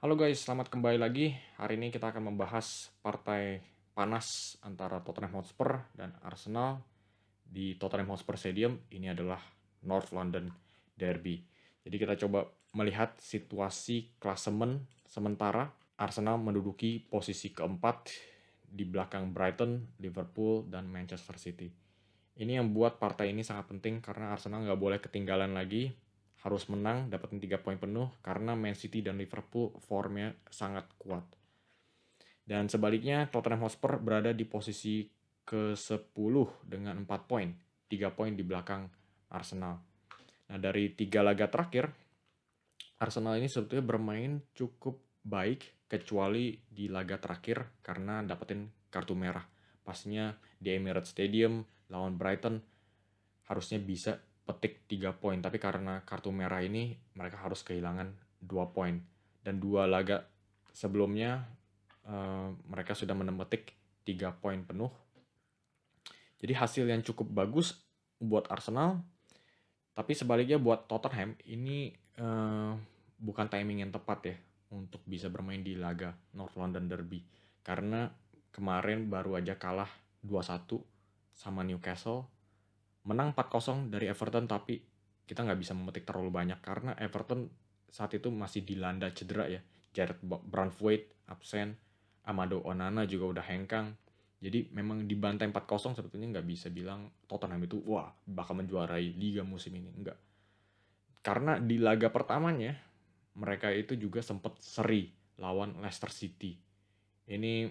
Halo guys, selamat kembali lagi. Hari ini kita akan membahas partai panas antara Tottenham Hotspur dan Arsenal di Tottenham Hotspur Stadium. Ini adalah North London Derby. Jadi kita coba melihat situasi klasemen sementara. Arsenal menduduki posisi keempat di belakang Brighton, Liverpool, dan Manchester City. Ini yang buat partai ini sangat penting karena Arsenal nggak boleh ketinggalan lagi, harus menang, dapetin 3 poin penuh karena Man City dan Liverpool formnya sangat kuat. Dan sebaliknya Tottenham Hotspur berada di posisi ke-10 dengan 4 poin, 3 poin di belakang Arsenal. Nah, dari 3 laga terakhir, Arsenal ini sebetulnya bermain cukup baik kecuali di laga terakhir karena dapetin kartu merah. Pastinya di Emirates Stadium lawan Brighton harusnya bisa petik 3 poin, tapi karena kartu merah ini mereka harus kehilangan 2 poin. Dan 2 laga sebelumnya mereka sudah memetik 3 poin penuh. Jadi hasil yang cukup bagus buat Arsenal, tapi sebaliknya buat Tottenham ini bukan timing yang tepat ya untuk bisa bermain di laga North London Derby. Karena kemarin baru aja kalah 2-1 sama Newcastle, menang 4-0 dari Everton, tapi kita nggak bisa memetik terlalu banyak karena Everton saat itu masih dilanda cedera ya. Jared Brandtwaite absen, Amado Onana juga udah hengkang. Jadi memang dibantai 4-0 sebetulnya nggak bisa bilang Tottenham itu wah bakal menjuarai liga musim ini, enggak. Karena di laga pertamanya mereka itu juga sempat seri lawan Leicester City. Ini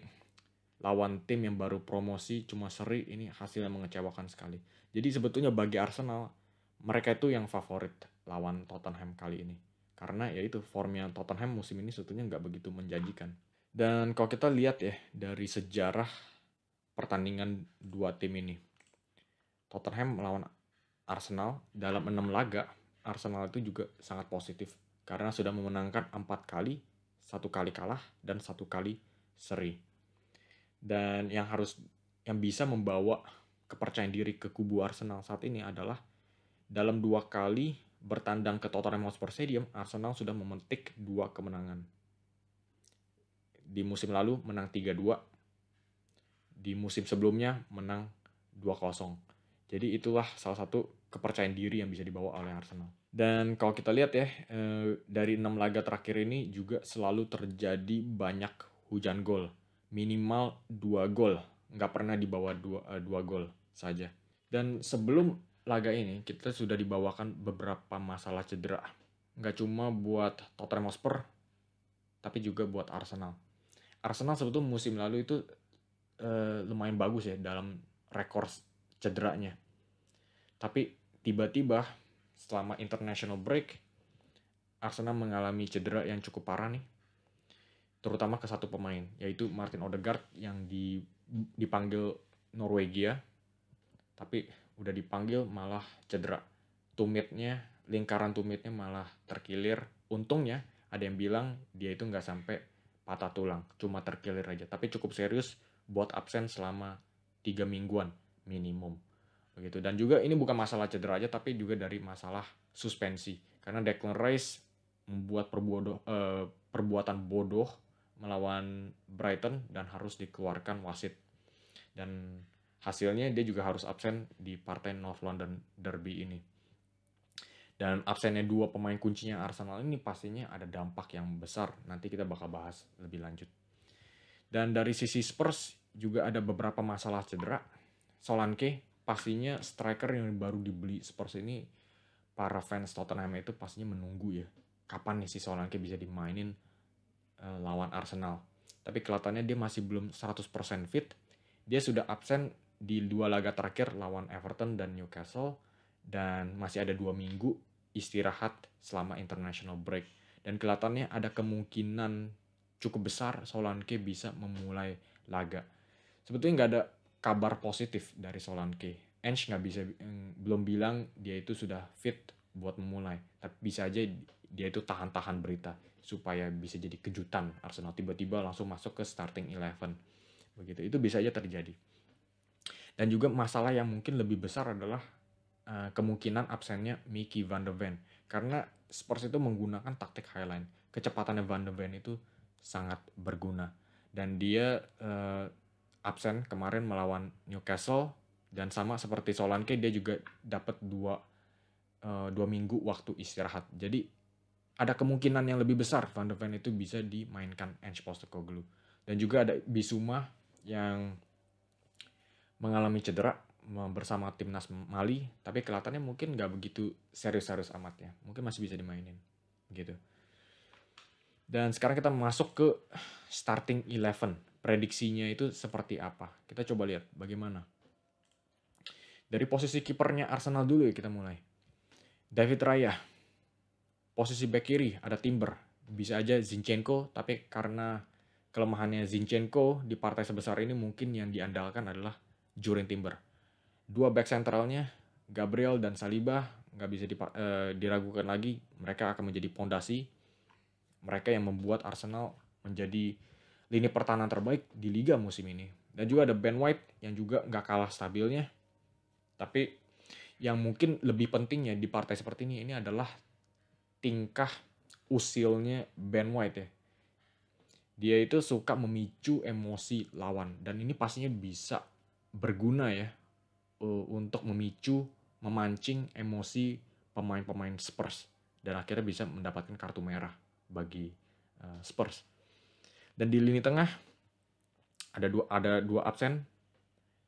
lawan tim yang baru promosi cuma seri, ini hasilnya mengecewakan sekali. Jadi sebetulnya bagi Arsenal, mereka itu yang favorit lawan Tottenham kali ini. Karena ya itu formnya Tottenham musim ini sebetulnya nggak begitu menjanjikan. Dan kalau kita lihat ya dari sejarah pertandingan dua tim ini, Tottenham melawan Arsenal dalam 6 laga, Arsenal itu juga sangat positif karena sudah memenangkan 4 kali, 1 kali kalah, dan 1 kali seri. Dan yang bisa membawa kepercayaan diri ke kubu Arsenal saat ini adalah dalam 2 kali bertandang ke Tottenham Hotspur Stadium, Arsenal sudah memetik 2 kemenangan. Di musim lalu menang 3-2, di musim sebelumnya menang 2-0. Jadi itulah salah satu kepercayaan diri yang bisa dibawa oleh Arsenal. Dan kalau kita lihat ya, dari 6 laga terakhir ini juga selalu terjadi banyak hujan gol. Minimal 2 gol, nggak pernah di bawah 2 gol saja. Dan sebelum laga ini, kita sudah dibawakan beberapa masalah cedera. Nggak cuma buat Tottenham Hotspur, tapi juga buat Arsenal. Arsenal sebetulnya musim lalu itu lumayan bagus ya dalam rekor cederanya. Tapi tiba-tiba selama international break, Arsenal mengalami cedera yang cukup parah nih. Terutama ke satu pemain, yaitu Martin Odegaard yang dipanggil Norwegia, tapi udah dipanggil malah cedera. Lingkaran tumitnya malah terkilir. Untungnya ada yang bilang dia itu nggak sampai patah tulang, cuma terkilir aja. Tapi cukup serius buat absen selama 3 mingguan minimum. Begitu. Dan juga ini bukan masalah cedera aja, tapi juga dari masalah suspensi. Karena Declan Rice membuat perbuatan bodoh melawan Brighton dan harus dikeluarkan wasit. Dan hasilnya dia juga harus absen di partai North London Derby ini. Dan absennya 2 pemain kuncinya Arsenal ini pastinya ada dampak yang besar. Nanti kita bakal bahas lebih lanjut. Dan dari sisi Spurs juga ada beberapa masalah cedera. Solanke pastinya striker yang baru dibeli Spurs ini, para fans Tottenham itu pastinya menunggu ya. Kapan nih si Solanke bisa dimainin lawan Arsenal. Tapi kelihatannya dia masih belum 100% fit. Dia sudah absen di 2 laga terakhir lawan Everton dan Newcastle. Dan masih ada 2 minggu istirahat selama international break. Dan kelihatannya ada kemungkinan cukup besar Solanke bisa memulai laga. Sebetulnya nggak ada kabar positif dari Solanke. Ange belum bilang dia itu sudah fit buat memulai. Tapi bisa aja dia itu tahan-tahan berita supaya bisa jadi kejutan Arsenal tiba-tiba langsung masuk ke starting 11. Begitu. Itu bisa aja terjadi. Dan juga masalah yang mungkin lebih besar adalah kemungkinan absennya Mickey van de Ven. Karena Spurs itu menggunakan taktik highline. kecepatannya Van de Ven itu sangat berguna. Dan dia absen kemarin melawan Newcastle, dan sama seperti Solanke dia juga dapat 2 minggu waktu istirahat. Jadi ada kemungkinan yang lebih besar Van de Ven itu bisa dimainkan Ange Postecoglou. Dan juga ada Bissouma yang mengalami cedera bersama timnas Mali, tapi kelihatannya mungkin nggak begitu serius-serius amat ya. Mungkin masih bisa dimainin gitu. Dan sekarang kita masuk ke starting 11. Prediksinya itu seperti apa? Kita coba lihat bagaimana. Dari posisi kipernya Arsenal dulu ya kita mulai. David Raya. Posisi back kiri ada Timber. Bisa aja Zinchenko, tapi karena kelemahannya Zinchenko di partai sebesar ini mungkin yang diandalkan adalah Jurrien Timber. 2 back centralnya Gabriel dan Saliba nggak bisa diragukan lagi. Mereka akan menjadi pondasi. Mereka yang membuat Arsenal menjadi lini pertahanan terbaik di liga musim ini. Dan juga ada Ben White yang juga nggak kalah stabilnya. Tapi yang mungkin lebih pentingnya di partai seperti ini adalah tingkah usilnya Ben White ya. Dia itu suka memicu emosi lawan. Dan ini pastinya bisa berguna ya untuk memancing emosi pemain-pemain Spurs. Dan akhirnya bisa mendapatkan kartu merah bagi Spurs. Dan di lini tengah ada dua absen,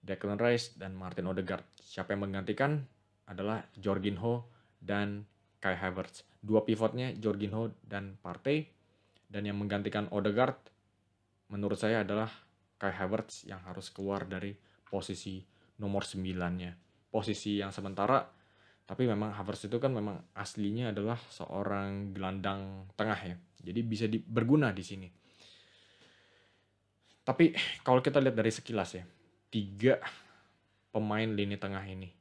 Declan Rice dan Martin Odegaard. Siapa yang menggantikan adalah Jorginho dan Kai Havertz. 2 pivotnya Jorginho dan Partey, dan yang menggantikan Odegaard menurut saya adalah Kai Havertz yang harus keluar dari posisi nomor 9-nya. Posisi yang sementara, tapi memang Havertz itu kan memang aslinya adalah seorang gelandang tengah ya. Jadi bisa berguna di sini. Tapi kalau kita lihat dari sekilas ya, 3 pemain lini tengah ini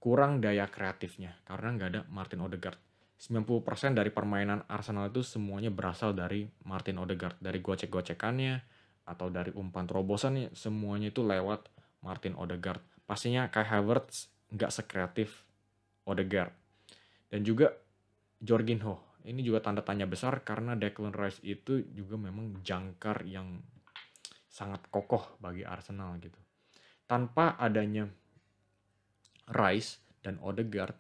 kurang daya kreatifnya karena nggak ada Martin Odegaard. 90% dari permainan Arsenal itu semuanya berasal dari Martin Odegaard. Dari gocek-gocekannya atau dari umpan terobosannya, semuanya itu lewat Martin Odegaard. Pastinya Kai Havertz nggak sekreatif Odegaard. Dan juga Jorginho. Ini juga tanda tanya besar karena Declan Rice itu juga memang jangkar yang sangat kokoh bagi Arsenal gitu. Tanpa adanya Rice dan Odegaard,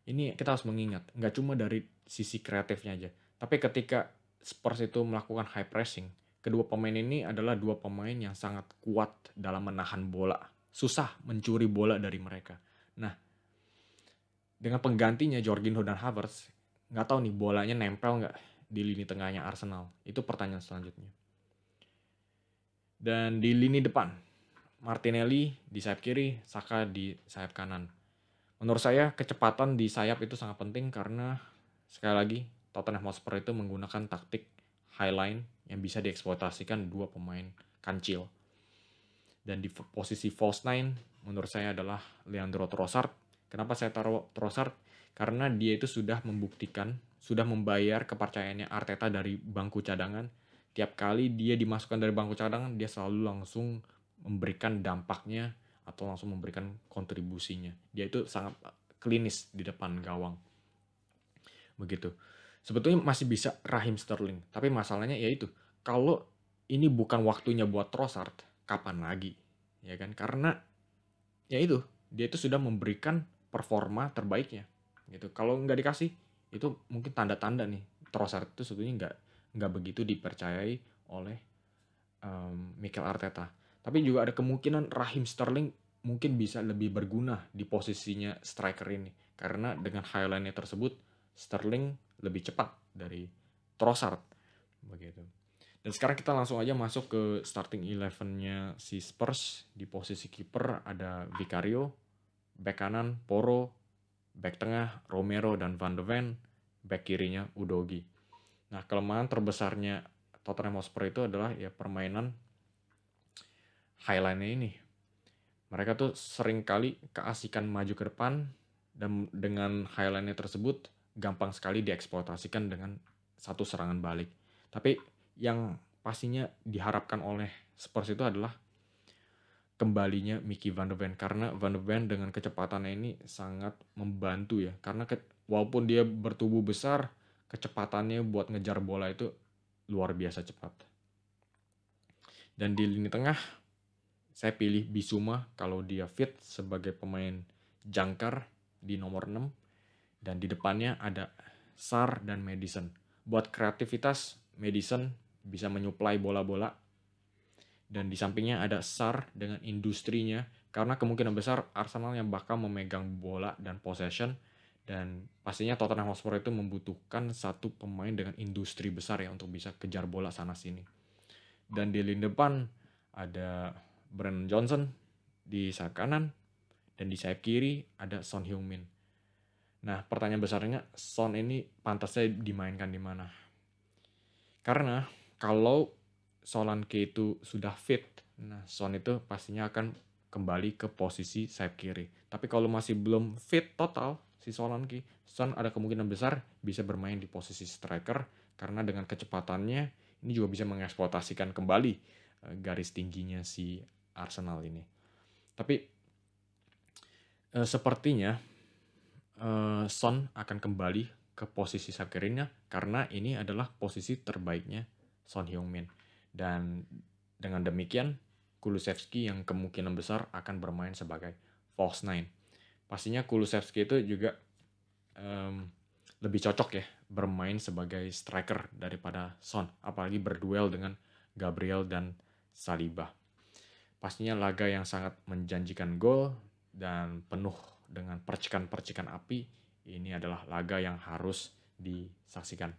ini kita harus mengingat, nggak cuma dari sisi kreatifnya aja, tapi ketika Spurs itu melakukan high pressing, kedua pemain ini adalah 2 pemain yang sangat kuat dalam menahan bola. Susah mencuri bola dari mereka. Nah, dengan penggantinya Jorginho dan Havertz, nggak tahu nih bolanya nempel nggak di lini tengahnya Arsenal. Itu pertanyaan selanjutnya. Dan di lini depan, Martinelli di sayap kiri, Saka di sayap kanan. Menurut saya kecepatan di sayap itu sangat penting karena sekali lagi Tottenham Hotspur itu menggunakan taktik high line yang bisa dieksploitasikan 2 pemain kancil. Dan di posisi false nine menurut saya adalah Leandro Trossard. Kenapa saya taruh Trossard? Karena dia itu sudah membuktikan, sudah membayar kepercayaannya Arteta dari bangku cadangan. Tiap kali dia dimasukkan dari bangku cadangan, dia selalu langsung memberikan dampaknya atau langsung memberikan kontribusinya. Dia itu sangat klinis di depan gawang. Begitu. Sebetulnya masih bisa Raheem Sterling, tapi masalahnya yaitu kalau ini bukan waktunya buat Trossard, kapan lagi? Ya kan? Karena ya itu, dia itu sudah memberikan performa terbaiknya. Gitu. Kalau nggak dikasih, itu mungkin tanda-tanda nih Trossard itu sebetulnya nggak begitu dipercayai oleh Mikel Arteta. Tapi juga ada kemungkinan Raheem Sterling mungkin bisa lebih berguna di posisinya striker ini. Karena dengan highline-nya tersebut, Sterling lebih cepat dari Trossard. Begitu. Dan sekarang kita langsung aja masuk ke starting 11-nya si Spurs. Di posisi kiper ada Vicario, back kanan Porro, back tengah Romero dan Van de Ven, back kirinya Udogie. Nah, kelemahan terbesarnya Tottenham Hotspur itu adalah ya permainan highline-nya ini. Mereka tuh sering kali keasikan maju ke depan, dan dengan highline-nya tersebut gampang sekali dieksploitasikan dengan satu serangan balik. Tapi yang pastinya diharapkan oleh Spurs itu adalah kembalinya Mickey Van de Ven, karena Van de Ven dengan kecepatannya ini sangat membantu ya, karena walaupun dia bertubuh besar, kecepatannya buat ngejar bola itu luar biasa cepat. Dan di lini tengah, saya pilih Bissouma kalau dia fit sebagai pemain jangkar di nomor 6. Dan di depannya ada Sarr dan Maddison. Buat kreativitas, Maddison bisa menyuplai bola-bola. Dan di sampingnya ada Sarr dengan industrinya, karena kemungkinan besar Arsenal yang bakal memegang bola dan possession. Dan pastinya Tottenham Hotspur itu membutuhkan satu pemain dengan industri besar ya untuk bisa kejar bola sana-sini. Dan di lini depan ada Brennan Johnson di sayap kanan, dan di sayap kiri ada Son Heung-min. Nah, pertanyaan besarnya, Son ini pantasnya dimainkan di mana? Karena kalau Solanke itu sudah fit, nah Son itu pastinya akan kembali ke posisi sayap kiri. Tapi kalau masih belum fit total si Solanke, Son ada kemungkinan besar bisa bermain di posisi striker, karena dengan kecepatannya ini juga bisa mengeksploitasikan kembali garis tingginya si Arsenal ini. Tapi sepertinya Son akan kembali ke posisi sayap kirinya, karena ini adalah posisi terbaiknya Son Heung-min. Dan dengan demikian, Kulusevski yang kemungkinan besar akan bermain sebagai false nine. Pastinya Kulusevski itu juga lebih cocok ya bermain sebagai striker daripada Son, apalagi berduel dengan Gabriel dan Saliba. Pastinya laga yang sangat menjanjikan gol dan penuh dengan percikan-percikan api. Ini adalah laga yang harus disaksikan.